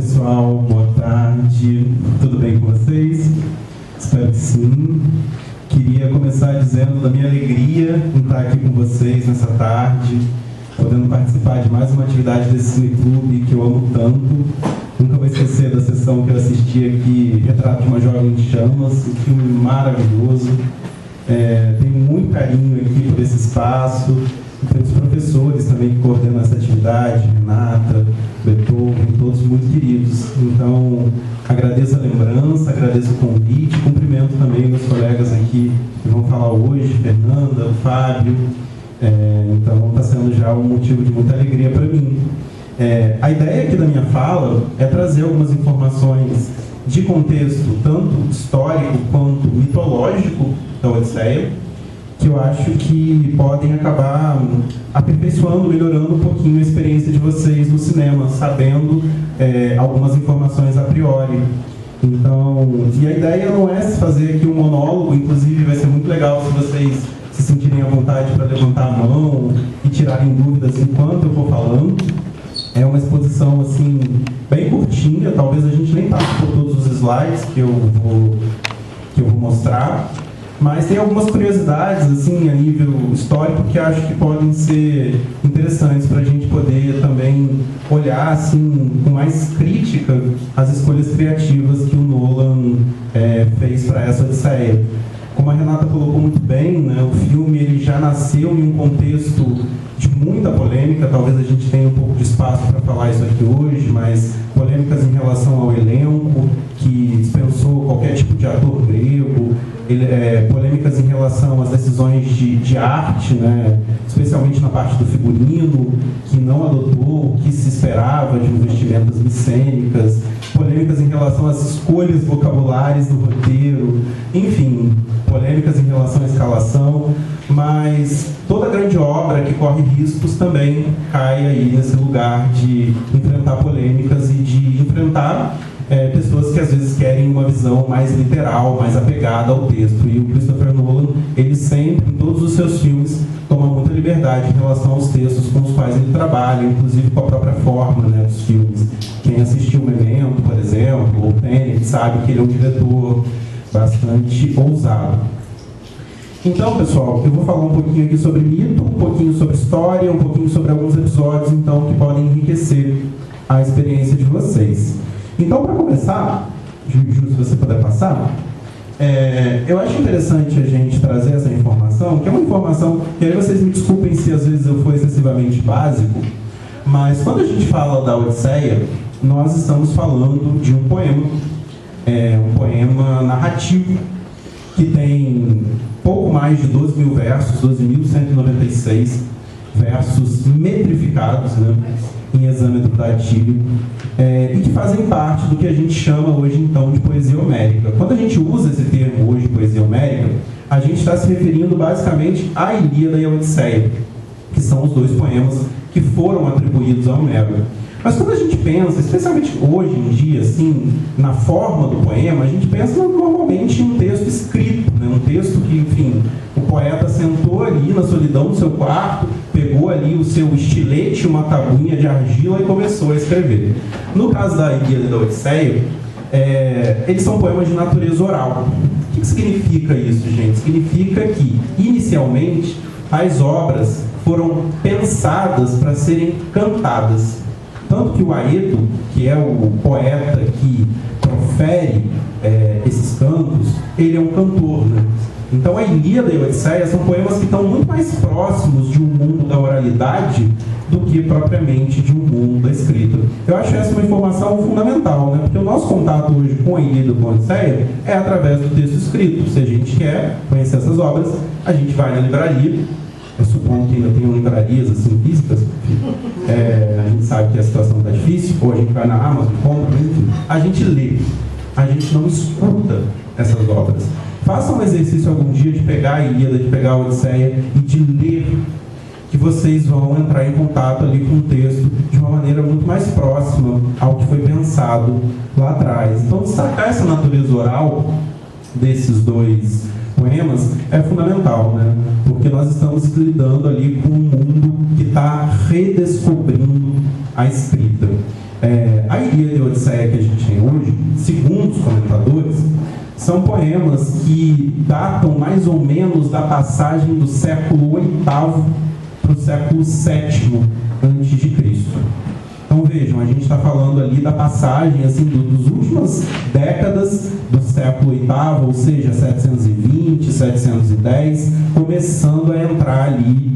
pessoal, boa tarde, tudo bem com vocês? Espero que sim. Queria começar dizendo da minha alegria em estar aqui com vocês nessa tarde, podendo participar de mais uma atividade desse cineclube que eu amo tanto. Nunca vou esquecer da sessão que eu assisti aqui, Retrato de uma Jovem em Chamas, um filme maravilhoso. Tenho muito carinho aqui por esse espaço, pelos professores também que coordenam essa atividade, Renata, Beethoven, todos muito queridos. Então, agradeço a lembrança, agradeço o convite, cumprimento também meus colegas aqui que vão falar hoje, Fernanda, Fábio. Então, está sendo já um motivo de muita alegria para mim. A ideia aqui da minha fala é trazer algumas informações de contexto, tanto histórico quanto mitológico da Odisseia, que eu acho que podem acabar aperfeiçoando, melhorando um pouquinho a experiência de vocês no cinema, sabendo algumas informações a priori. Então, e a ideia não é fazer aqui um monólogo, inclusive vai ser muito legal se vocês se sentirem à vontade para levantar a mão e tirarem dúvidas enquanto eu for falando. É uma exposição assim, bem curtinha, talvez a gente nem passe por todos os slides que eu vou mostrar. Mas tem algumas curiosidades, assim, a nível histórico, que acho que podem ser interessantes para a gente poder também olhar, assim, com mais crítica as escolhas criativas que o Nolan fez para essa Odisseia. Como a Renata colocou muito bem, né, o filme ele já nasceu em um contexto de muita polêmica, talvez a gente tenha um pouco de espaço para falar isso aqui hoje, mas polêmicas em relação ao elenco, que dispensou qualquer tipo de ator grego, polêmicas em relação às decisões de arte, né, especialmente na parte do figurino, que não adotou o que se esperava de vestimentas micênicas, polêmicas em relação às escolhas vocabulares do roteiro, enfim, polêmicas em relação à escalação, mas toda grande obra que corre riscos também cai aí nesse lugar de enfrentar polêmicas e de enfrentar pessoas que às vezes querem uma visão mais literal, mais apegada ao texto. E o Christopher Nolan, ele sempre, em todos os seus filmes, toma muita liberdade em relação aos textos com os quais ele trabalha, inclusive com a própria forma, né, dos filmes. Quem assistiu Memento, por exemplo, ou Tenet, sabe que ele é um diretor bastante ousado. Então, pessoal, eu vou falar um pouquinho aqui sobre mito, um pouquinho sobre história, um pouquinho sobre alguns episódios, então, que podem enriquecer a experiência de vocês. Então, para começar, Ju, se você puder passar, eu acho interessante a gente trazer essa informação, que é uma informação, e aí vocês me desculpem se às vezes eu for excessivamente básico, mas quando a gente fala da Odisseia, nós estamos falando de um poema narrativo, que tem pouco mais de 12 mil versos, 12.196 versos metrificados, né, em hexâmetro datílio, e que fazem parte do que a gente chama hoje então de poesia homérica. Quando a gente usa esse termo hoje, poesia homérica, a gente está se referindo basicamente à Ilíada e à Odisseia, que são os dois poemas que foram atribuídos a Homero. Mas quando a gente pensa, especialmente hoje em dia, assim, na forma do poema, a gente pensa normalmente em um texto escrito, né? Um texto que, enfim, o poeta sentou ali na solidão do seu quarto, pegou ali o seu estilete, uma tabuinha de argila e começou a escrever. No caso da Ilíada e da Odisseia, eles são poemas de natureza oral. O que significa isso, gente? Significa que, inicialmente, as obras foram pensadas para serem cantadas. Tanto que o Aedo, que é o poeta que profere esses cantos, ele é um cantor, né? Então a Ilíada e a Odisseia são poemas que estão muito mais próximos de um mundo da oralidade do que propriamente de um mundo da escrita. Eu acho essa uma informação fundamental, né? Porque o nosso contato hoje com a Ilíada e com a Odisseia é através do texto escrito. Se a gente quer conhecer essas obras, a gente vai na livraria. Eu suponho que ainda tenham livrarias assim, físicas, a gente sabe que a situação está difícil, ou a gente vai na Amazon, compra, enfim. A gente lê, a gente não escuta essas obras. Façam um exercício algum dia de pegar a Ilíada, de pegar a Odisseia e de ler, que vocês vão entrar em contato ali com o texto de uma maneira muito mais próxima ao que foi pensado lá atrás. Então, destacar essa natureza oral desses dois poemas é fundamental, né? Porque nós estamos lidando ali com um mundo que está redescobrindo a escrita. A Ilíada e a Odisseia que a gente tem hoje, segundo os comentadores, são poemas que datam mais ou menos da passagem do século VIII para o século VII a.C. Então vejam, a gente está falando ali da passagem assim, das últimas décadas do século VIII, ou seja, 720, 710, começando a entrar ali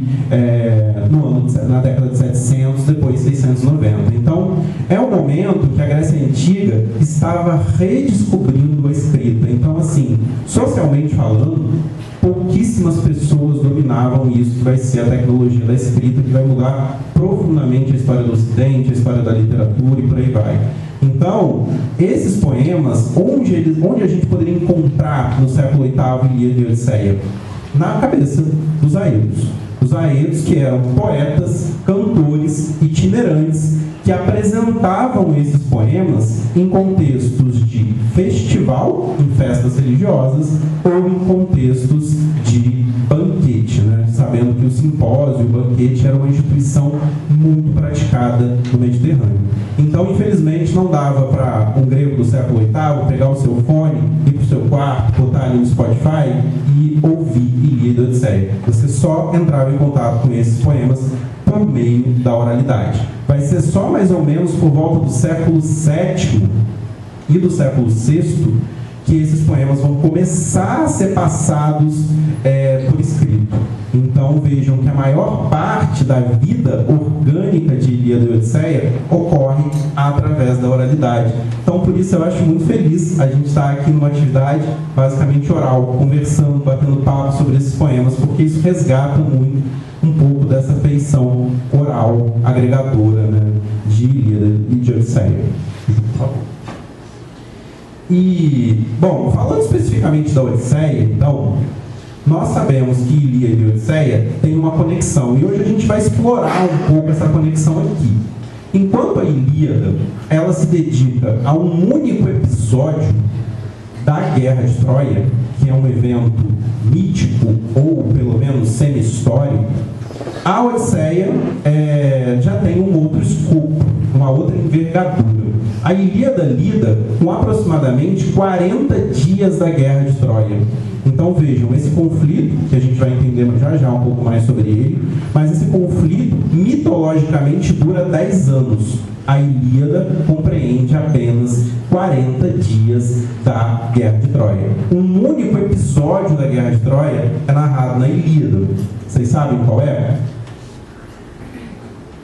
na década de 700, depois 690. Então, é um momento que a Grécia Antiga estava redescobrindo a escrita. Então, assim, socialmente falando, pouquíssimas pessoas dominavam isso, que vai ser a tecnologia da escrita, que vai mudar profundamente a história do Ocidente, a história da literatura e por aí vai. Então, esses poemas, onde a gente poderia encontrar no século VIII Ilíada e Odisseia? Na cabeça dos aedos. Os aedos que eram poetas, cantores, itinerantes, que apresentavam esses poemas em contextos de festival, em festas religiosas, ou em contextos de banquete, né? Sabendo que o simpósio, o banquete, era uma instituição muito praticada no Mediterrâneo. Então, infelizmente, não dava para um grego do século VIII pegar o seu fone, ir para o seu quarto, botar ali no Spotify e ouvir Ilíada e Odisseia. Você só entrava em contato com esses poemas por meio da oralidade. Vai ser só mais ou menos por volta do século VII e do século VI que esses poemas vão começar a ser passados por escrito. Então vejam que a maior parte da vida orgânica de Ilíada e Odisseia ocorre através da oralidade. Então por isso eu acho muito feliz a gente estar aqui numa atividade basicamente oral, conversando, batendo papo sobre esses poemas, porque isso resgata muito um pouco dessa feição oral agregadora, né, de Ilíada e de Odisseia. Por favor. E, bom, falando especificamente da Odisseia, então, nós sabemos que Ilíada e Odisseia têm uma conexão, e hoje a gente vai explorar um pouco essa conexão aqui. Enquanto a Ilíada, ela se dedica a um único episódio da Guerra de Troia, que é um evento mítico, ou pelo menos semi-histórico, a Odisseia já tem um outro escopo, uma outra envergadura. A Ilíada lida com aproximadamente 40 dias da Guerra de Troia. Então vejam, esse conflito, que a gente vai entender já um pouco mais sobre ele, mas esse conflito mitologicamente dura 10 anos. A Ilíada compreende apenas 40 dias da Guerra de Troia. Um único episódio da Guerra de Troia é narrado na Ilíada. Vocês sabem qual é?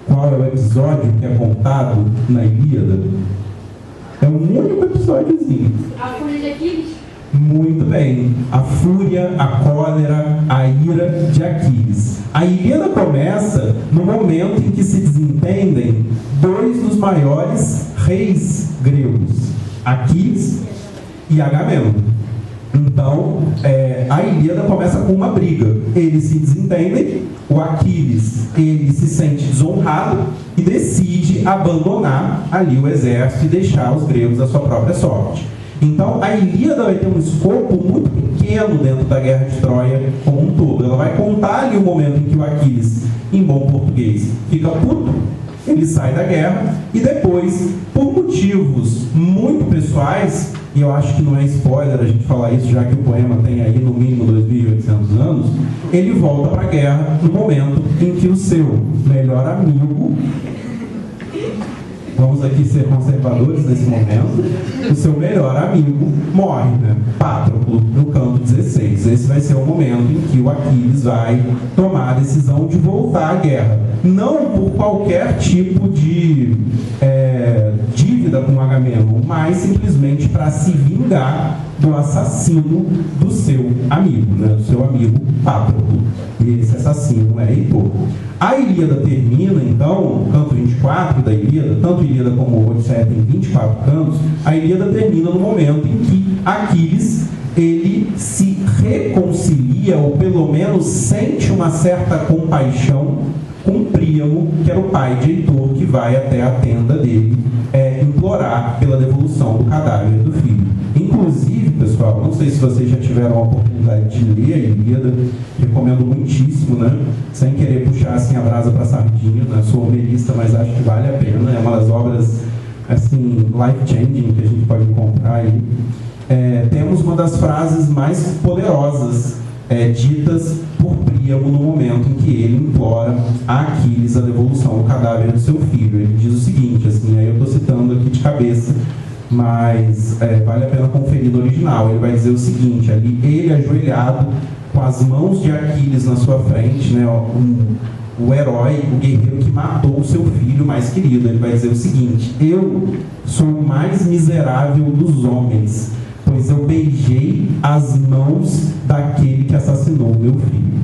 Qual é o episódio que é contado na Ilíada? É um único episódiozinho. A fúria de Aquiles? Muito bem. A fúria, a cólera, a ira de Aquiles. A Ilíada começa no momento em que se desentendem dois dos maiores reis gregos, Aquiles e Agamemnon. Então, a Ilíada começa com uma briga. Eles se desentendem, o Aquiles ele se sente desonrado e decide abandonar ali o exército e deixar os gregos à sua própria sorte. Então, a Ilíada vai ter um escopo muito pequeno dentro da Guerra de Troia como um todo. Ela vai contar ali o momento em que o Aquiles, em bom português, fica puto, ele sai da guerra e depois, por motivos muito pessoais, e eu acho que não é spoiler a gente falar isso, já que o poema tem aí no mínimo 2.800 anos, ele volta para a guerra no momento em que o seu melhor amigo, vamos aqui ser conservadores nesse momento, o seu melhor amigo morre, né? Patroclo, no canto 16. Esse vai ser o momento em que o Aquiles vai tomar a decisão de voltar à guerra. Não por qualquer tipo de dívida com Agamemnon, mas simplesmente para se vingar do assassino do seu amigo, né? Do seu amigo Patroclo. E esse assassino é Heitor. A Ilíada termina, então, o canto 24 da Ilíada, tanto a Ilíada como a Odisseia tem 24 cantos, a Ilíada termina no momento em que Aquiles, ele se reconcilia, ou pelo menos sente uma certa compaixão com Príamo, que era o pai de Heitor, que vai até a tenda dele implorar pela devolução do cadáver do filho. Inclusive, pessoal, não sei se vocês já tiveram a oportunidade de ler a Ilíada, recomendo muitíssimo, né? Sem querer puxar assim a brasa para a sardinha, né? Sou homerista, mas acho que vale a pena. É uma das obras assim, life-changing que a gente pode encontrar aí, temos uma das frases mais poderosas ditas por Príamo no momento em que ele implora a Aquiles a devolução do cadáver do seu filho. Ele diz o seguinte, assim, aí eu estou citando aqui de cabeça, mas vale a pena conferir no original. Ele vai dizer o seguinte, ali, ele ajoelhado com as mãos de Aquiles na sua frente, né, o herói, o guerreiro que matou o seu filho mais querido. Ele vai dizer o seguinte: eu sou o mais miserável dos homens, pois eu beijei as mãos daquele que assassinou o meu filho.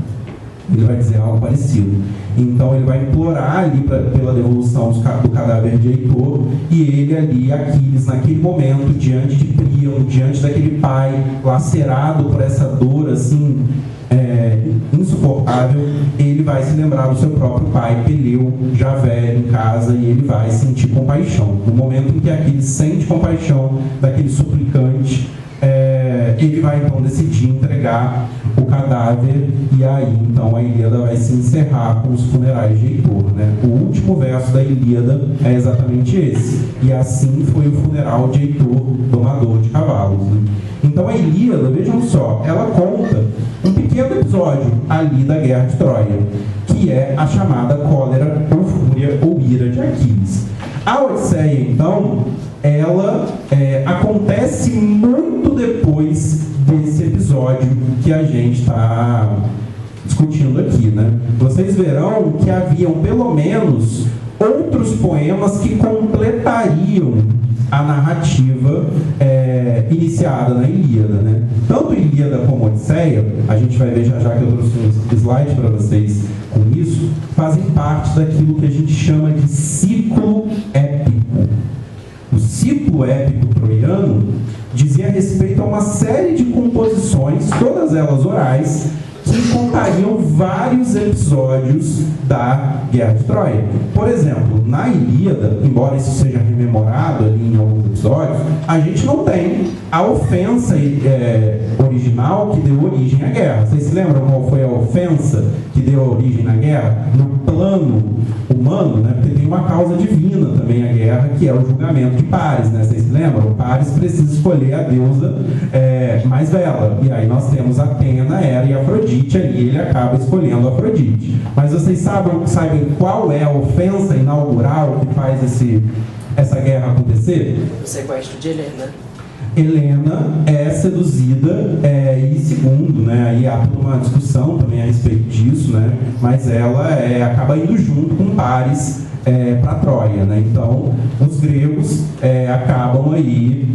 Ele vai dizer algo parecido. Então ele vai implorar ali pela devolução do cadáver de Heitor, e ele ali, Aquiles, naquele momento, diante de Príamo, diante daquele pai lacerado por essa dor assim insuportável, ele vai se lembrar do seu próprio pai, Peleu, já velho em casa, e ele vai sentir compaixão. No momento em que Aquiles sente compaixão daquele suplicante, ele vai então decidir entregar o cadáver, e aí então a Ilíada vai se encerrar com os funerais de Heitor, né? O último verso da Ilíada é exatamente esse: e assim foi o funeral de Heitor, domador de cavalos, né? Então a Ilíada, vejam só, ela conta um pequeno episódio ali da Guerra de Troia, que é a chamada cólera ou fúria ou ira de Aquiles. A Odisseia, então, ela acontece muito depois desse episódio que a gente está discutindo aqui, né? Vocês verão que haviam pelo menos outros poemas que completariam a narrativa iniciada na Ilíada, né? Tanto Ilíada como Odisseia, a gente vai ver já que eu trouxe um slide para vocês com isso, fazem parte daquilo que a gente chama de ciclo épico. O ciclo épico troiano dizia respeito a uma série de composições, todas elas orais, que contariam vários episódios da Guerra de Troia. Por exemplo, na Ilíada, embora isso seja rememorado ali em alguns episódios, a gente não tem a ofensa original que deu origem à guerra. Vocês se lembram qual foi a ofensa que deu origem à guerra? No plano humano, né? Porque tem uma causa divina também a guerra, que é o julgamento de Paris, né? Vocês se lembram? Paris precisa escolher a deusa mais bela. E aí nós temos Atena, Hera e Afrodite ali, ele acaba escolhendo Afrodite. Mas vocês sabem qual é a ofensa inaugural que faz essa guerra acontecer? O sequestro de Helena. Helena é seduzida e segundo, né, aí há toda uma discussão também a respeito disso, né, mas ela acaba indo junto com Paris para Troia, né? Então os gregos acabam aí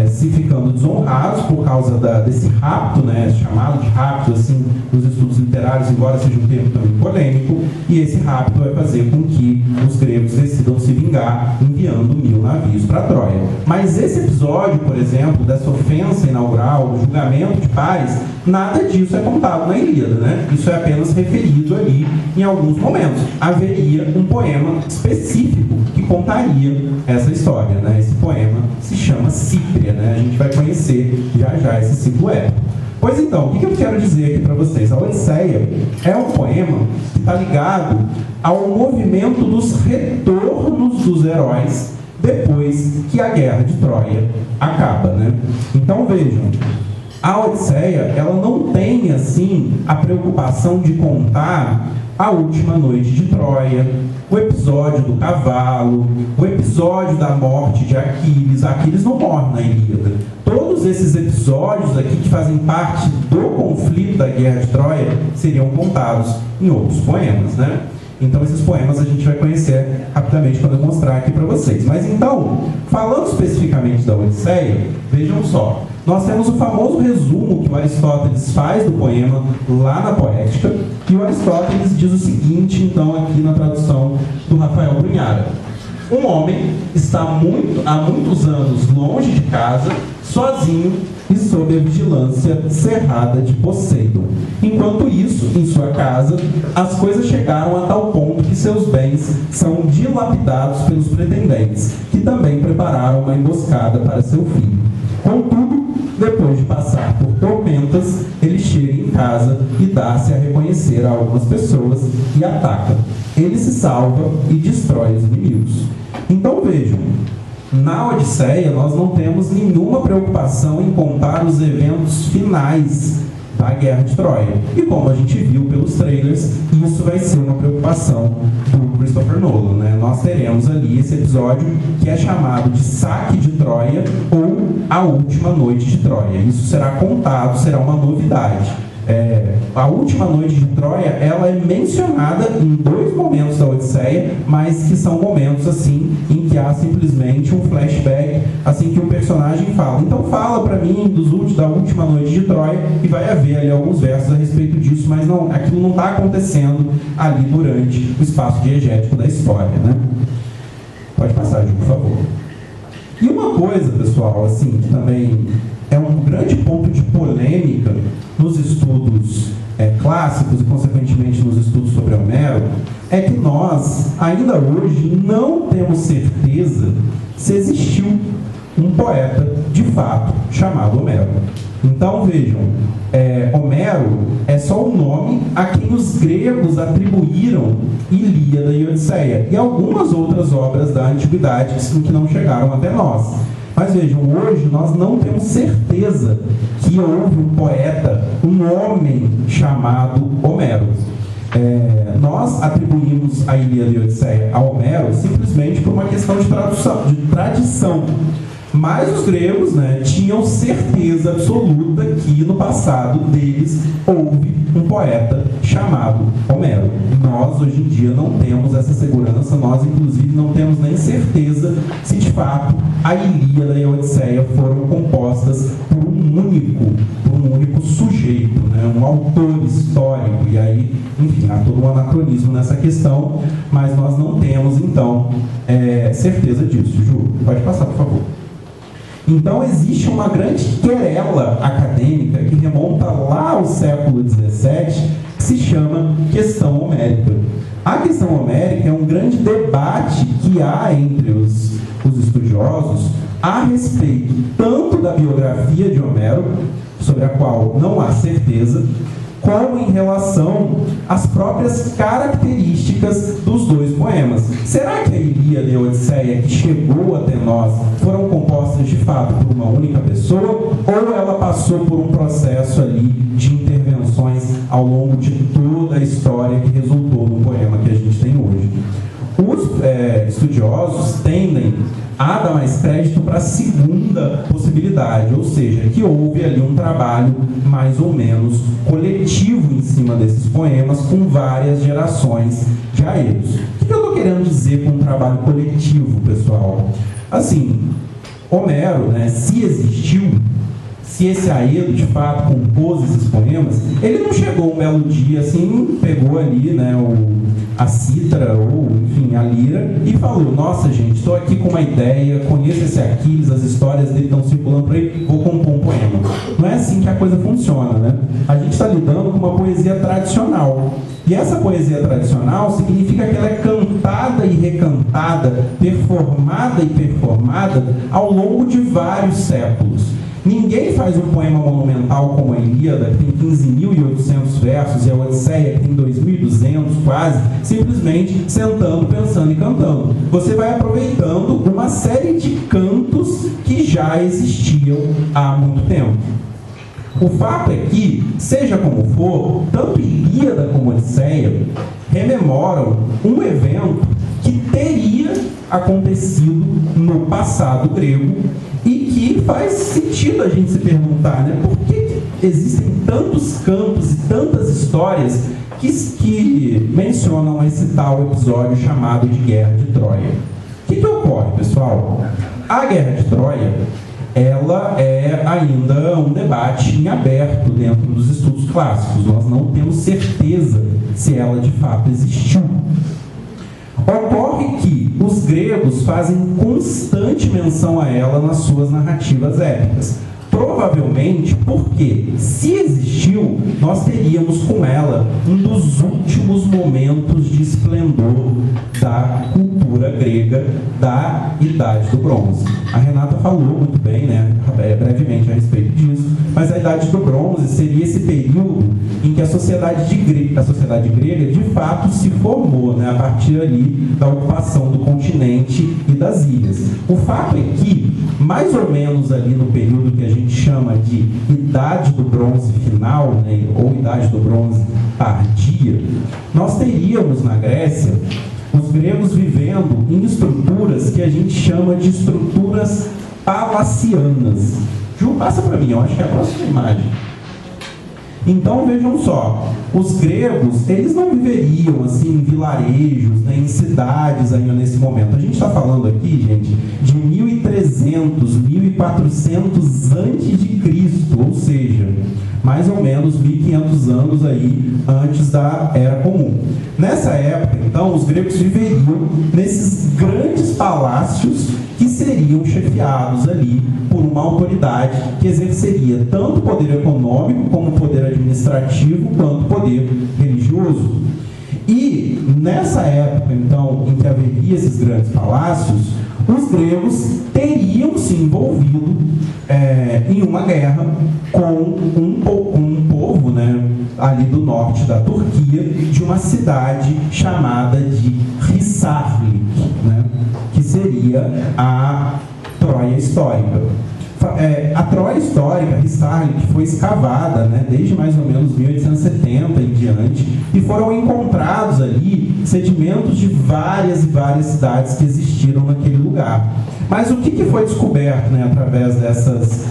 se ficando desonrados por causa desse rapto, né, chamado de rapto assim nos estudos literários, embora seja um termo também polêmico, e esse rapto vai fazer com que os gregos decidam se vingar enviando 1000 navios para Troia. Mas esse episódio, por exemplo, dessa ofensa inaugural, do julgamento de Paris, nada disso é contado na Ilíada, né? Isso é apenas referido ali em alguns momentos. Haveria um poema específico que contaria essa história, né? Esse poema se chama Cípria, né? A gente vai conhecer já esse ciclo épico. Pois então, o que eu quero dizer aqui para vocês? A Odisseia é um poema que está ligado ao movimento dos retornos dos heróis depois que a Guerra de Troia acaba, né? Então vejam, a Odisseia, ela não tem assim a preocupação de contar a última noite de Troia, o episódio do cavalo, o episódio da morte de Aquiles. Aquiles não morre na Ilíada. Todos esses episódios aqui que fazem parte do conflito da Guerra de Troia seriam contados em outros poemas, né? Então esses poemas a gente vai conhecer rapidamente quando eu mostrar aqui para vocês. Mas então, falando especificamente da Odisseia, vejam só. Nós temos o famoso resumo que o Aristóteles faz do poema lá na Poética, e o Aristóteles diz o seguinte, então, aqui na tradução do Rafael Brunhara: um homem está há muitos anos longe de casa, sozinho e sob a vigilância cerrada de Poseidon. Enquanto isso, em sua casa, as coisas chegaram a tal ponto que seus bens são dilapidados pelos pretendentes, que também prepararam uma emboscada para seu filho. Contudo, depois de passar por tormentas, ele chega em casa e dá-se a reconhecer a algumas pessoas e ataca. Ele se salva e destrói os inimigos. Então vejam, Na Odisseia, nós não temos nenhuma preocupação em contar os eventos finais da Guerra de Troia. E como a gente viu pelos trailers, isso vai ser uma preocupação do Christopher Nolan, né? Nós teremos ali esse episódio que é chamado de Saque de Troia ou A Última Noite de Troia. Isso será contado, será uma novidade. A Última Noite de Troia, ela é mencionada em 2 momentos da Odisseia, mas que são momentos assim em que há simplesmente um flashback, assim que o personagem fala. Então fala para mim da Última Noite de Troia, e vai haver ali alguns versos a respeito disso, mas não, aquilo não está acontecendo ali durante o espaço diegético da história, né? Pode passar, Ju, por favor. E uma coisa, pessoal, assim, que também é um grande ponto de polêmica nos estudos clássicos e, consequentemente, nos estudos sobre Homero, é que nós, ainda hoje, não temos certeza se existiu um poeta, de fato, chamado Homero. Então, vejam, Homero é só um nome a quem os gregos atribuíram Ilíada e Odisseia, e algumas outras obras da antiguidade que não chegaram até nós. Mas vejam, hoje nós não temos certeza que houve um poeta, um homem chamado Homero. Nós atribuímos a Ilíada e a Odisseia a Homero simplesmente por uma questão de tradição. Mas os gregos, né, tinham certeza absoluta que no passado deles houve um poeta chamado Homero. Nós, hoje em dia, não temos essa segurança, nós, inclusive, não temos nem certeza se, de fato, a Ilíada e a Odisseia foram compostas por um único sujeito, né, um autor histórico. E aí, enfim, há todo um anacronismo nessa questão, mas nós não temos, então, certeza disso. Ju, pode passar, por favor. Então, existe uma grande querela acadêmica que remonta lá ao século XVII, que se chama questão homérica. A questão homérica é um grande debate que há entre os estudiosos a respeito tanto da biografia de Homero, sobre a qual não há certeza, como em relação às próprias características dos 2 poemas. Será que a Ilíada e a Odisseia, que chegou até nós, foram compostas de fato por uma única pessoa, ou ela passou por um processo ali de intervenções ao longo de toda a história que resultou no poema que a gente tem hoje? Os estudiosos tendem a dar mais crédito para a segunda possibilidade, ou seja, que houve ali um trabalho mais ou menos coletivo em cima desses poemas, com várias gerações de aedos. O que eu estou querendo dizer com um trabalho coletivo, pessoal? Assim, Homero, né, se existiu, se esse Aedo de fato compôs esses poemas, ele não chegou um belo dia assim, pegou ali, né, a cítara ou, enfim, a lira e falou: nossa, gente, estou aqui com uma ideia, conheço esse Aquiles, as histórias dele estão circulando por aí, vou compor um poema. Não é assim que a coisa funciona, né? A gente está lidando com uma poesia tradicional. E essa poesia tradicional significa que ela é cantada e recantada, performada e performada ao longo de vários séculos. Ninguém faz um poema monumental como a Ilíada, que tem 15.800 versos, e a Odisseia, que tem 2.200 quase, simplesmente sentando, pensando e cantando. Você vai aproveitando uma série de cantos que já existiam há muito tempo. O fato é que, seja como for, tanto Ilíada como Odisseia rememoram um evento que teria acontecido no passado grego e que faz sentido a gente se perguntar, né, por que existem tantos campos e tantas histórias que mencionam esse tal episódio chamado de Guerra de Troia. O que ocorre, pessoal? A Guerra de Troia, ela é ainda um debate em aberto dentro dos estudos clássicos. Nós não temos certeza se ela de fato existiu. Ocorre que os gregos fazem constante menção a ela nas suas narrativas épicas. Provavelmente porque, se existiu, nós teríamos com ela um dos últimos momentos de esplendor da cultura grega da Idade do Bronze. A Renata falou muito bem, né, brevemente a respeito disso, mas a Idade do Bronze seria esse período em que a sociedade grega de fato se formou, né, a partir ali da ocupação do continente e das ilhas. O fato é que, mais ou menos ali no período que a gente chama de Idade do Bronze Final, né, ou Idade do Bronze Tardia, nós teríamos na Grécia os gregos vivendo em estruturas que a gente chama de estruturas palacianas. Ju, passa para mim, eu acho que é a próxima imagem. Então vejam só, os gregos, eles não viveriam assim em vilarejos, né, em cidades ainda nesse momento. A gente está falando aqui, gente, de 1300, 1400 antes de Cristo, ou seja, mais ou menos 1500 anos aí antes da Era Comum. Nessa época, então, os gregos viveriam nesses grandes palácios que seriam chefiados ali por uma autoridade que exerceria tanto poder econômico como poder administrativo quanto poder religioso. E nessa época, então, em que haveria esses grandes palácios, os gregos teriam se envolvido em uma guerra com um povo, né, ali do norte da Turquia, de uma cidade chamada de Hisarlik, né, que seria a Troia histórica. A Troia histórica, Hisarlik, foi escavada, né, desde mais ou menos 1870 em diante, e foram encontrados ali sedimentos de várias e várias cidades que existiram naquele lugar. Mas o que foi descoberto, né, através dessas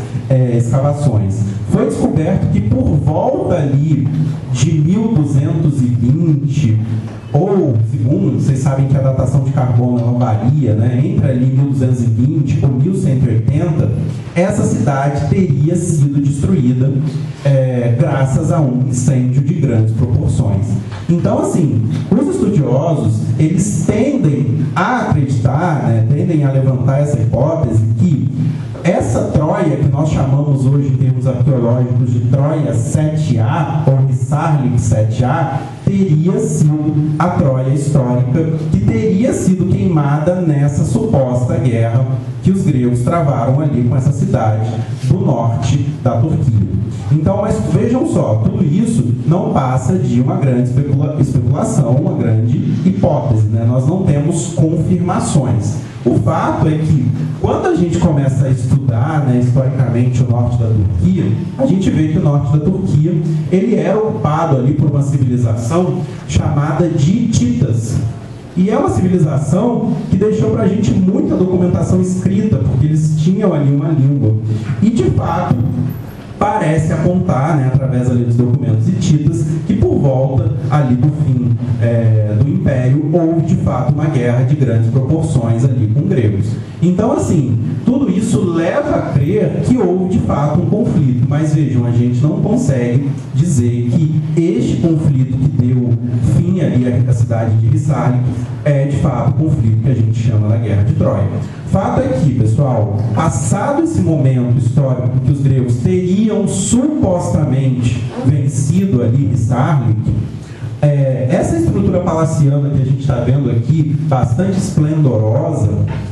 escavações? Foi descoberto que por volta ali de 1220, ou, segundo, vocês sabem que a datação de carbono ela varia, né, entre ali 1220 ou 1180, essa cidade teria sido destruída graças a um incêndio de grandes proporções. Então, assim, os estudiosos, eles tendem a acreditar, né, tendem a levantar essa hipótese que essa Troia, que nós chamamos hoje em termos arqueológicos de Troia 7A, ou Hisarlik 7A, teria sido a Troia histórica, que teria sido queimada nessa suposta guerra que os gregos travaram ali com essa cidade do norte da Turquia. Então, mas vejam só, tudo isso não passa de uma grande especulação, uma grande hipótese, né? Nós não temos confirmações. O fato é que, quando a gente começa a estudar, né, historicamente o norte da Turquia, a gente vê que o norte da Turquia ele era ocupado ali por uma civilização chamada de Hititas. E é uma civilização que deixou para a gente muita documentação escrita, porque eles tinham ali uma língua. E, de fato, parece apontar, né, através ali dos documentos hititas, que por volta ali do fim do Império houve de fato uma guerra de grandes proporções ali com gregos. Então, assim, tudo isso leva a crer que houve de fato um conflito, mas vejam, a gente não consegue dizer que este conflito que deu fim ali à cidade de Hisarlik é de fato o conflito que a gente chama da Guerra de Troia. Fato é que, pessoal, passado esse momento histórico que os gregos teriam supostamente vencido ali Hisarlik, essa estrutura palaciana que a gente está vendo aqui, bastante esplendorosa,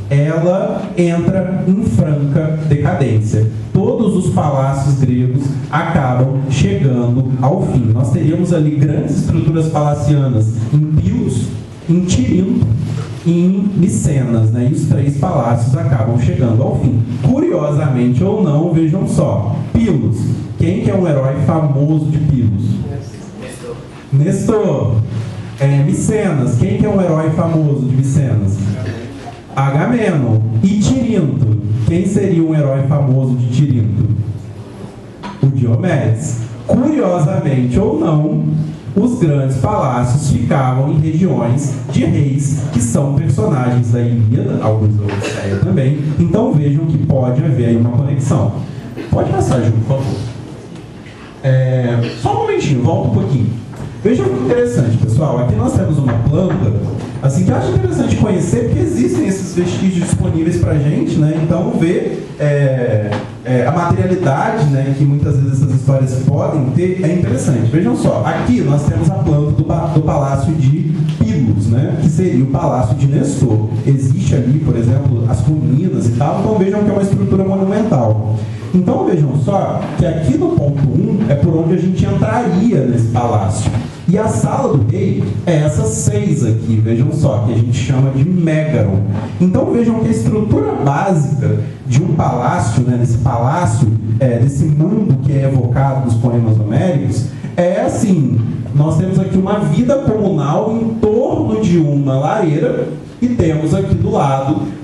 ela entra em franca decadência. Todos os palácios gregos acabam chegando ao fim. Nós teríamos ali grandes estruturas palacianas em Pilos, em Tirinto e em Micenas, né? E os três palácios acabam chegando ao fim. Curiosamente ou não, vejam só, Pilos. Quem que é um herói famoso de Pilos? Nestor. Micenas. Quem que é um herói famoso de Micenas? Agamenon. E Tirinto. Quem seria um herói famoso de Tirinto? O Diomedes. Curiosamente ou não, os grandes palácios ficavam em regiões de reis que são personagens da Ilíada, alguns da Odisseia também. Então vejam que pode haver aí uma conexão. Pode passar, Ju, por favor. Só um momentinho, volta um pouquinho. Vejam que interessante, pessoal. Aqui nós temos uma planta, assim, que eu acho interessante conhecer, porque existem esses vestígios disponíveis para a gente, né? Então, ver a materialidade, né, que muitas vezes essas histórias podem ter é interessante. Vejam só, aqui nós temos a planta do Palácio de Pilos, né, que seria o Palácio de Nestor. Existe ali, por exemplo, as ruínas e tal, então vejam que é uma estrutura monumental. Então vejam só que aqui no ponto 1 é por onde a gente entraria nesse palácio. E a sala do rei é essas 6 aqui, vejam só, que a gente chama de Megaron. Então vejam que a estrutura básica de um palácio, né, desse palácio, desse mundo que é evocado nos poemas homéricos, é assim: nós temos aqui uma vida comunal em torno de uma lareira e temos aqui do lado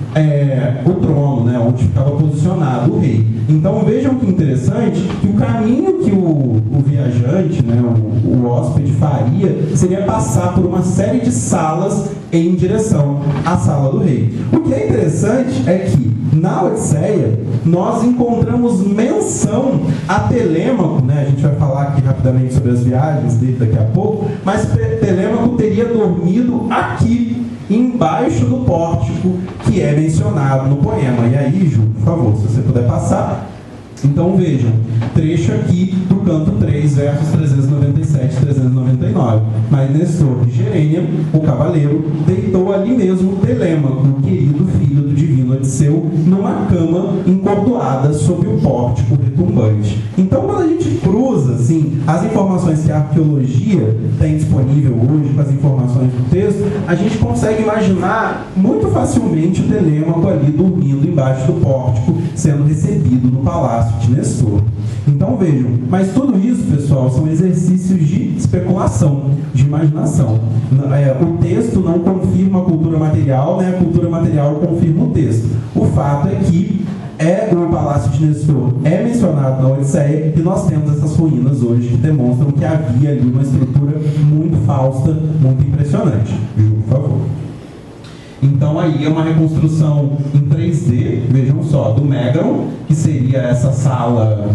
o trono, né, onde ficava posicionado o rei. Então vejam que interessante que o caminho que o viajante, né, o hóspede faria seria passar por uma série de salas em direção à sala do rei. O que é interessante é que na Odisseia nós encontramos menção a Telêmaco, né, a gente vai falar aqui rapidamente sobre as viagens dele daqui a pouco, mas Telêmaco teria dormido aqui, embaixo do pórtico que é mencionado no poema. E aí, Ju, por favor, se você puder passar. Então vejam, trecho aqui do canto 3, versos 397 e 399. Mas Nestor de Gerênia, o cavaleiro, deitou ali mesmo Telêmaco, o querido filho do divino Odisseu, numa cama encordoada sob o pórtico retumbante. Então, quando a gente cruza assim, as informações que a arqueologia tem disponível hoje com as informações do texto, a gente consegue imaginar muito facilmente o Telêmaco ali dormindo embaixo do pórtico, sendo recebido no palácio de Nestor. Então vejam, mas tudo isso, pessoal, são exercícios de especulação, de imaginação. O texto não confirma a cultura material, né? A cultura material confirma o texto. O fato é que o palácio de Nestor é mencionado na Odisseia e nós temos essas ruínas hoje que demonstram que havia ali uma estrutura muito fausta, muito impressionante. Ju, por favor. Então aí é uma reconstrução em 3D, vejam só, do Megaron, que seria essa sala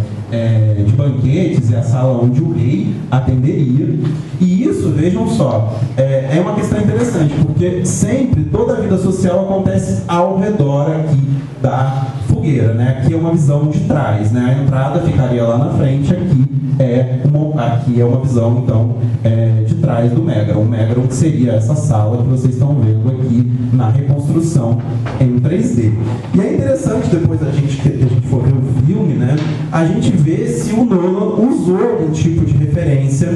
de banquetes, é a sala onde o rei atenderia. E isso, vejam só, é uma questão interessante, porque sempre toda a vida social acontece ao redor aqui da fogueira, né? Aqui é uma visão de trás, né? A entrada ficaria lá na frente, aqui é uma visão, então, de trás do Megaron. O Megaron que seria essa sala que vocês estão vendo aqui na reconstrução em 3D. E é interessante, depois que a gente for ver o filme, né, a gente vê se o Nolan usou algum tipo de referência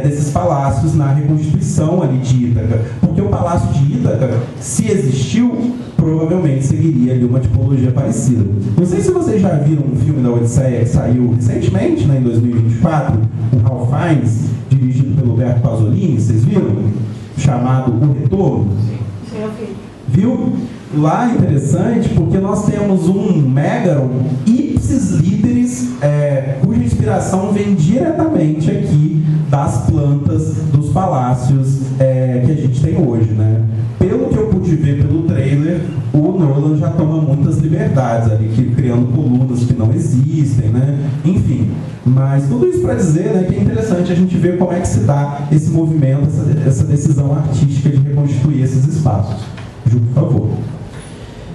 desses palácios na reconstituição ali de Ítaca. Porque o palácio de Ítaca, se existiu, provavelmente seguiria ali uma tipologia parecida. Não sei se vocês já viram um filme da Odisseia que saiu recentemente, né, em 2024, o Ralph Fiennes, dirigido pelo Roberto Pasolini, vocês viram? Chamado O Retorno. Sim, eu vi. Viu? Lá é interessante porque nós temos um Megaron ipsis literis, cuja inspiração vem diretamente aqui das plantas dos palácios que a gente tem hoje, né? Pelo que eu pude ver pelo trailer, o Nolan já toma muitas liberdades ali, criando colunas que não existem, né? Enfim, mas tudo isso para dizer, né, que é interessante a gente ver como é que se dá esse movimento, essa decisão artística de reconstituir esses espaços. Ju, por favor.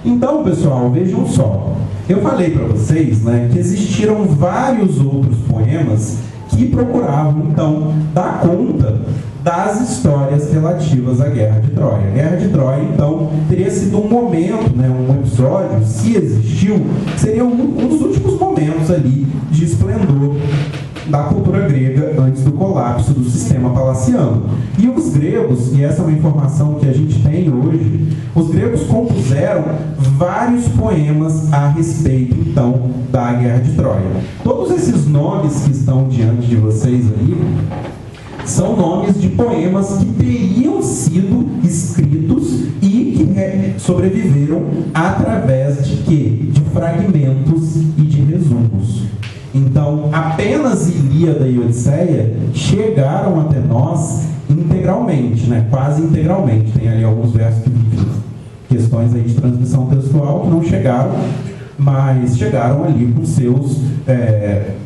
Então, pessoal, vejam só. Eu falei para vocês, né, que existiram vários outros poemas que procuravam, então, dar conta das histórias relativas à Guerra de Troia. A Guerra de Troia, então, teria sido um momento, né, um episódio, se existiu, seria um dos últimos momentos ali de esplendor da cultura grega antes do colapso do sistema palaciano. E os gregos, e essa é uma informação que a gente tem hoje, os gregos compuseram vários poemas a respeito, então, da Guerra de Troia. Todos esses nomes que estão diante de vocês aí são nomes de poemas que teriam sido escritos e que sobreviveram através de quê? De fragmentos e de resumos. Então, apenas Ilíada e Odisseia chegaram até nós integralmente, né? Quase integralmente. Tem ali alguns versos que vivem questões aí de transmissão textual que não chegaram, mas chegaram ali com seus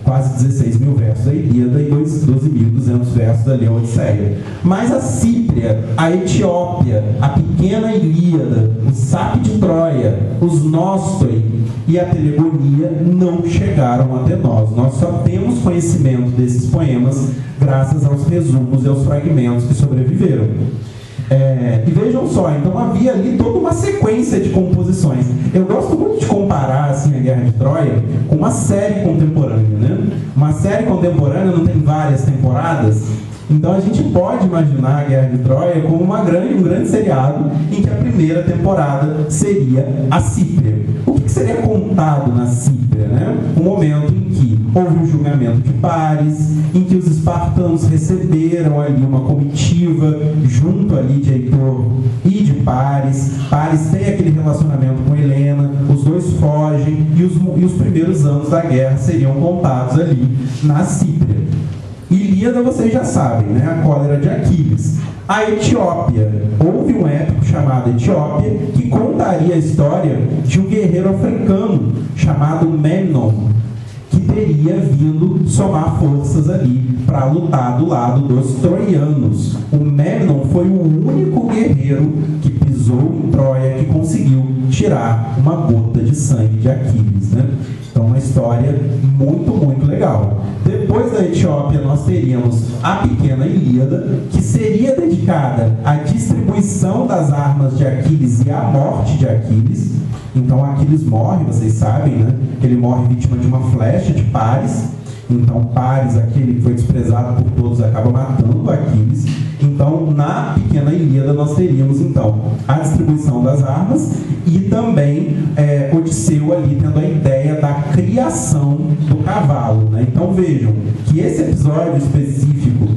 quase 16 mil versos da Ilíada e 12.200 versos da Odisseia. Mas a Cípria, a Etiópia, a pequena Ilíada, o Sape de Troia, os Nóstoi e a Telegonia não chegaram até nós. Nós só temos conhecimento desses poemas graças aos resumos e aos fragmentos que sobreviveram. E vejam só, então havia ali toda uma sequência de composições. Eu gosto muito de comparar assim, a Guerra de Troia com uma série contemporânea, né? Uma série contemporânea não tem várias temporadas? Então a gente pode imaginar a Guerra de Troia como um grande seriado em que a primeira temporada seria a Cípria. O que seria contado na Cípria, né? Um momento em que houve um julgamento de Paris, em que os espartanos receberam ali uma comitiva junto ali de Heitor e de Paris. Paris tem aquele relacionamento com Helena, os dois fogem e os primeiros anos da guerra seriam contados ali na Cípria. Ilíada vocês já sabem, né? A cólera de Aquiles. A Etiópia. Houve um épico chamado Etiópia que contaria a história de um guerreiro africano chamado Memnon, que teria vindo somar forças ali para lutar do lado dos troianos. O Memnon foi o único guerreiro que pisou em Troia que conseguiu tirar uma gota de sangue de Aquiles, né? Então, uma história muito, muito legal. Depois da Etiópia, nós teríamos a pequena Ilíada, que seria dedicada à distribuição das armas de Aquiles e à morte de Aquiles. Então, Aquiles morre, vocês sabem, né? Ele morre vítima de uma flecha de Paris. Então, Paris, aquele que foi desprezado por todos, acaba matando Aquiles. Então, na pequena Ilíada, nós teríamos, então, a distribuição das armas e também Odisseu ali tendo a ideia da criação do cavalo, né? Então, vejam que esse episódio específico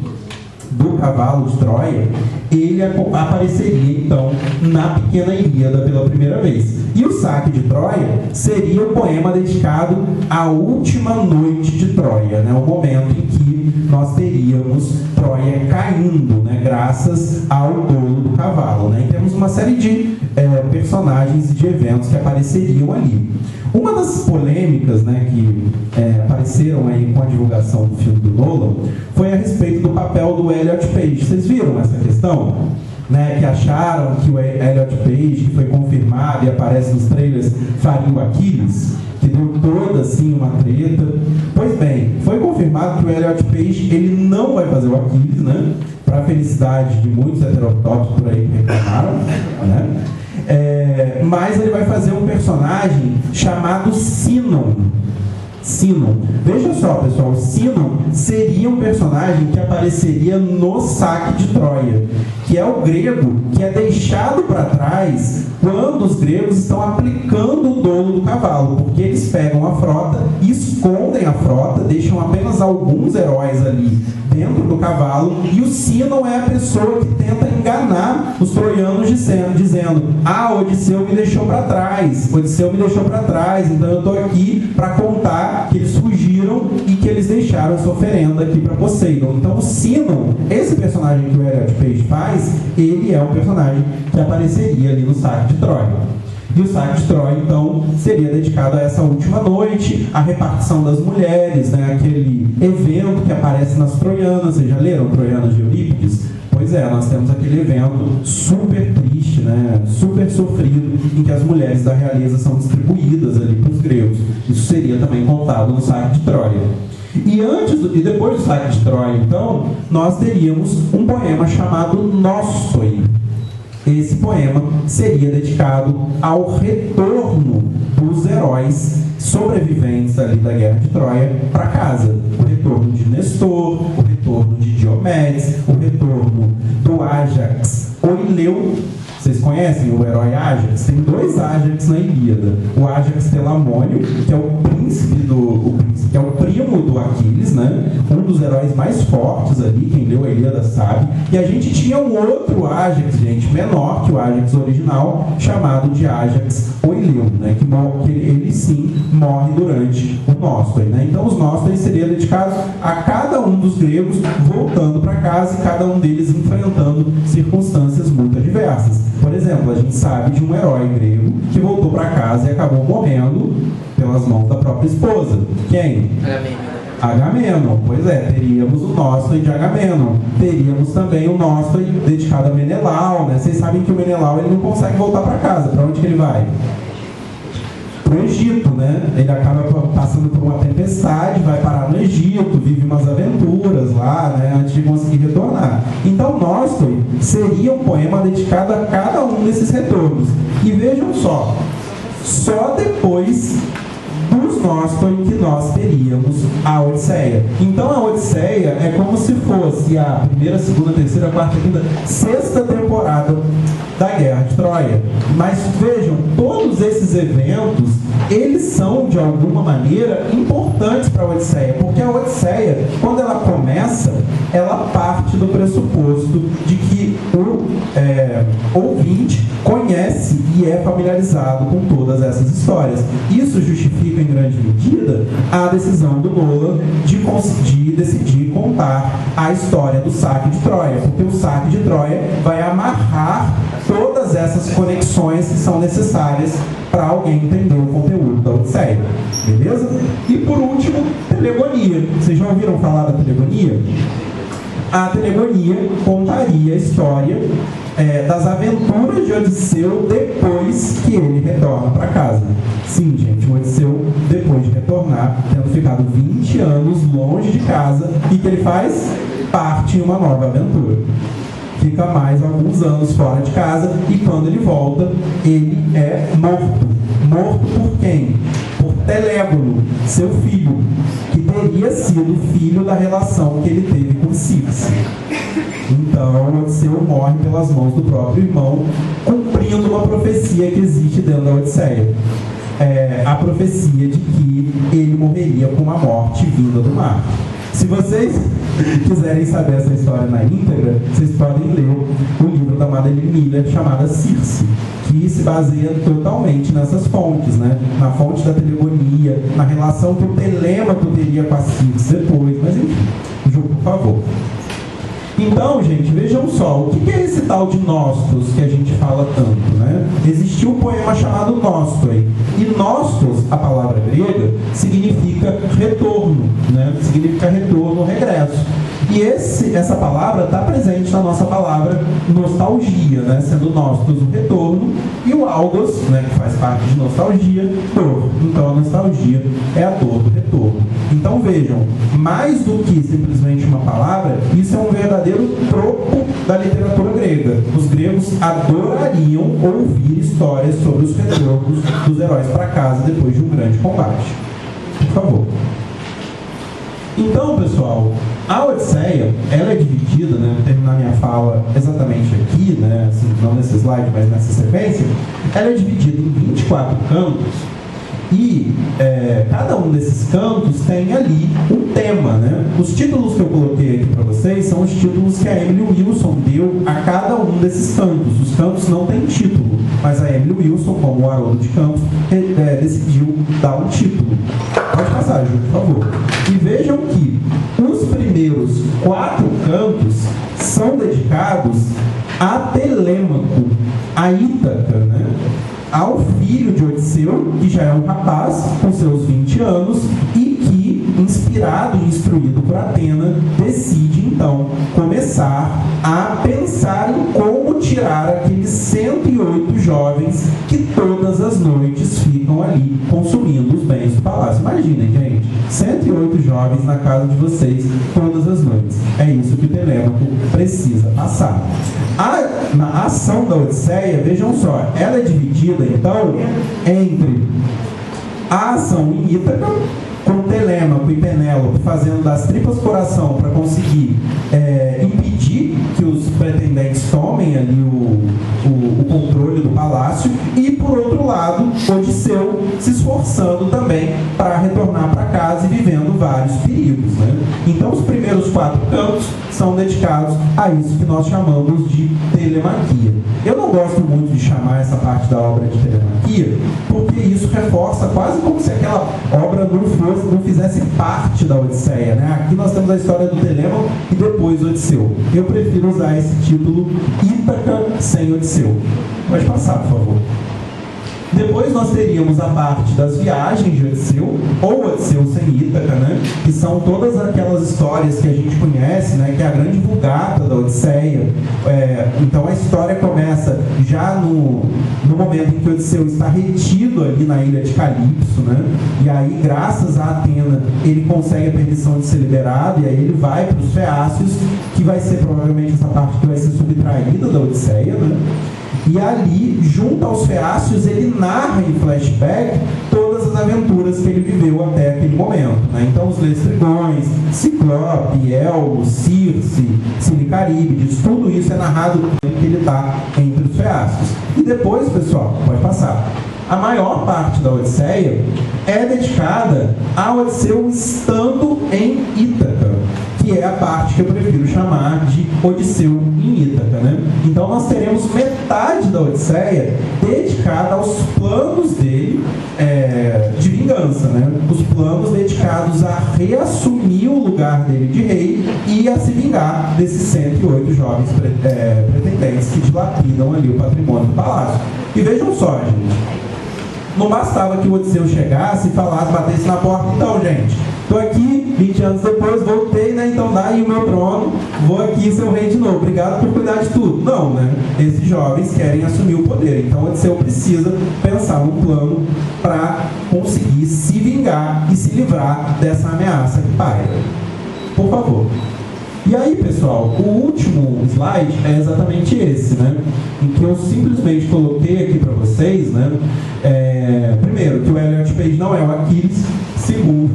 do cavalo de Troia, ele apareceria, então, na pequena Ilíada pela primeira vez. E o saque de Troia seria o poema dedicado à última noite de Troia, né? O momento em que nós teríamos Troia caindo, né? Graças ao dolo do cavalo, né? E temos uma série de personagens e de eventos que apareceriam ali. Uma das polêmicas, né, que apareceram aí com a divulgação do filme do Nolan foi a respeito do papel do Elliot Page. Vocês viram essa questão? Né, que acharam que o Elliot Page, que foi confirmado e aparece nos trailers, faria o Aquiles, que deu toda assim uma treta. Pois bem, foi confirmado que o Elliot Page ele não vai fazer o Aquiles, né, para a felicidade de muitos heterotópicos por aí que reclamaram, né? Mas ele vai fazer um personagem chamado Sinon. Sinon. Veja só, pessoal, Sinon seria um personagem que apareceria no saque de Troia, que é o grego que é deixado para trás quando os gregos estão aplicando o dolo do cavalo, porque eles pegam a frota, escondem a frota, deixam apenas alguns heróis ali dentro do cavalo, e o Sinon é a pessoa que tenta enganar os troianos dizendo: ah, Odisseu me deixou para trás, Odisseu me deixou para trás, então eu estou aqui para contar que eles fugiram e que eles deixaram sua oferenda aqui para Poseidon. Então o Sinon, esse personagem que o Elliot Page faz, ele é um personagem que apareceria ali no saque de Troia. E o saque de Troia, então, seria dedicado a essa última noite, a repartição das mulheres, né, aquele evento que aparece nas Troianas. Vocês já leram Troianas de Eurípides? Pois é, nós temos aquele evento super triste, né, super sofrido, em que as mulheres da realeza são distribuídas ali para os gregos. Isso seria também contado no saque de Troia. E depois do saque de Troia, então, nós teríamos um poema chamado Nostoi. Esse poema seria dedicado ao retorno dos heróis sobreviventes ali da Guerra de Troia para casa. O retorno de Nestor, o retorno de Diomedes, o retorno do Ájax Oileu. Vocês conhecem o herói Ájax? Tem dois Ájax na Ilíada. O Ájax Telamônio, que é o que é o primo do Aquiles, né? Um dos heróis mais fortes ali, quem leu a Ilíada sabe. E a gente tinha um outro Ájax, gente, menor que o Ájax original, chamado de Ájax Oileu, né? Que ele sim morre durante o Nostoi, né? Então os Nostoi seriam dedicados a cada um dos gregos voltando para casa e cada um deles enfrentando circunstâncias muito adversas. Por exemplo, a gente sabe de um herói grego que voltou para casa e acabou morrendo pelas mãos da própria esposa. Quem? Agamenon. Pois é, teríamos o Nostoi de Agamenon. Teríamos também o Nostoi dedicado a Menelau, né? Vocês sabem que o Menelau ele não consegue voltar para casa. Para onde que ele vai? Para o Egito, né? Ele acaba passando por uma tempestade, vai parar no Egito, vive umas aventuras lá, né? Antes de conseguir retornar. Então, Nostoi seria um poema dedicado a cada um desses retornos. E vejam só depois dos os Nostoi que nós teríamos a Odisseia. Então a Odisseia é como se fosse a primeira, segunda, terceira, quarta, quinta, sexta temporada da Guerra de Troia. Mas vejam, todos esses eventos, eles são de alguma maneira importantes para a Odisseia, porque a Odisseia, quando ela começa, ela parte do pressuposto de que o ouvinte conhece e é familiarizado com todas essas histórias. Isso justifica, em grande medida, a decisão do Nolan de decidir contar a história do saque de Troia, porque o saque de Troia vai amarrar todas essas conexões que são necessárias para alguém entender o conteúdo da Odisseia. Beleza? E por último, telegonia. Vocês já ouviram falar da telegonia? A telegonia contaria a história das aventuras de Odisseu depois que ele retorna para casa. Sim, gente, o Odisseu, depois de retornar, tendo ficado 20 anos longe de casa, e que ele faz? Parte em uma nova aventura. Fica mais alguns anos fora de casa, e quando ele volta, ele é morto. Morto por quem? Por Telégono, seu filho, que teria sido filho da relação que ele teve com Circe. Então, Odisseu morre pelas mãos do próprio irmão, cumprindo uma profecia que existe dentro da Odisseia. A profecia de que ele morreria com uma morte vinda do mar. Se vocês quiserem saber essa história na íntegra, vocês podem ler o livro da Madeline Miller, chamada Circe, que se baseia totalmente nessas fontes, né? Na fonte da telegonia, na relação que o Telêmaco teria com a Circe depois, mas enfim, Ju, por favor. Então, gente, vejam só, o que é esse tal de Nostos que a gente fala tanto, né? Existiu um poema chamado Nostoi, e Nostos, a palavra grega, significa retorno, né? Significa retorno, regresso. E essa palavra está presente na nossa palavra nostalgia, né? Sendo Nostos o retorno, e o Algos, né, que faz parte de nostalgia, dor. Então a nostalgia é a dor do retorno. Então vejam, mais do que simplesmente uma palavra, isso é um verdadeiro tropo da literatura grega. Os gregos adorariam ouvir histórias sobre os retornos dos heróis para casa depois de um grande combate. Por favor. Então, pessoal, a Odisseia, ela é dividida, né, vou terminar minha fala exatamente aqui, né, assim, não nesse slide, mas nessa sequência, ela é dividida em 24 cantos, e cada um desses cantos tem ali um tema, né? Os títulos que eu coloquei aqui para vocês são os títulos que a Emily Wilson deu a cada um desses cantos. Os cantos não têm título, mas a Emily Wilson, como o Haroldo de Campos, decidiu dar um título. Pode passar, Ju, por favor. E vejam que os primeiros 4 cantos são dedicados a Telêmaco, a Ítaca, né? Ao filho de Odisseu, que já é um rapaz com seus 20 anos e que, inspirado e instruído por Atena, decide então começar a pensar em como tirar aqueles 108 jovens que todas as noites ficam ali consumindo os bens do palácio. Imaginem, gente, 108 jovens na casa de vocês todas as noites. É isso que o Telêmaco precisa passar. Na ação da Odisseia, vejam só, ela é dividida então entre a ação em Ítaca, com Telêmaco e Penélope fazendo das tripas coração para conseguir impedir que os pretendentes tomem ali o controle do palácio, e por outro lado, Odisseu se esforçando também para retornar para casa e vivendo vários perigos, né? Então os primeiros 4 cantos são dedicados a isso que nós chamamos de telemaquia. Eu não gosto muito de chamar essa parte da obra de telemaquia, porque isso reforça quase como se aquela obra não fizesse parte da Odisseia, né? Aqui nós temos a história do Telêmaco e depois Odisseu. Eu prefiro usar esse título Ítaca sem Odisseu. Pode passar, por favor. Depois nós teríamos a parte das viagens de Odisseu, ou Odisseu sem Ítaca, né? Que são todas aquelas histórias que a gente conhece, né? Que é a grande vulgata da Odisseia. Então a história começa já no momento em que Odisseu está retido ali na ilha de Calipso, né? E aí, graças a Atena, ele consegue a permissão de ser liberado, e aí ele vai para os Feácios, que vai ser provavelmente essa parte que vai ser subtraída da Odisseia, né? E ali, junto aos Feácios, ele narra em flashback todas as aventuras que ele viveu até aquele momento, né? Então, os Lestrigões, Ciclope, El, Circe, Silicaríbides, tudo isso é narrado no tempo que ele está entre os Feastos. E depois, pessoal, pode passar. A maior parte da Odisseia é dedicada a Odisseu estando em Ítaca, que é a parte que eu prefiro chamar de Odisseu em Ítaca, né? Então nós teremos metade da Odisseia dedicada aos planos dele de vingança, né? Os planos dedicados a reassumir o lugar dele de rei e a se vingar desses 108 jovens pretendentes que dilapidam ali o patrimônio do palácio. E vejam só, gente, não bastava que o Odisseu chegasse e falasse, batesse na porta, então, gente, estou aqui, 20 anos depois, voltei, né? Então dá aí o meu trono, vou aqui ser o rei de novo, obrigado por cuidar de tudo. Não, né? Esses jovens querem assumir o poder, então o Odisseu precisa pensar um plano para conseguir se vingar e se livrar dessa ameaça que paira. Por favor. E aí, pessoal, o último slide é exatamente esse, né? Em que eu simplesmente coloquei aqui para vocês, né? Primeiro, que o Elliot Page não é o Aquiles. Segundo,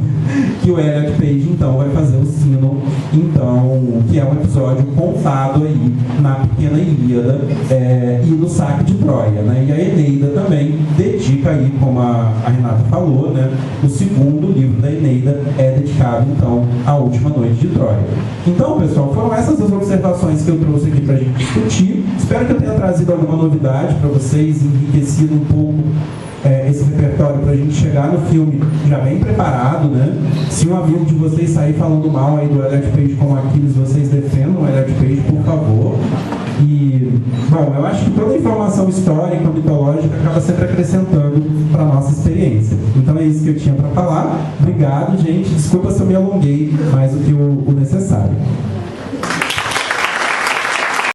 que o Elliot Page, então, vai fazer o sino, então, que é um episódio contado aí na Pequena Ilíada e no Saque de Troia, né? E a Eneida também dedica aí, como a Renata falou, né? O segundo livro da Eneida é dedicado, então, à última noite de Troia. Então, pessoal, foram essas as observações que eu trouxe aqui para a gente discutir. Espero que eu tenha trazido alguma novidade para vocês, enriquecido um pouco esse repertório para a gente chegar no filme já bem preparado, né? Se um amigo de vocês sair falando mal aí do Elliot Page como Aquiles, vocês defendam o Elliot Page, por favor. E, bom, eu acho que toda a informação histórica, mitológica, acaba sempre acrescentando para a nossa experiência. Então é isso que eu tinha para falar. Obrigado, gente. Desculpa se eu me alonguei mais do que o necessário.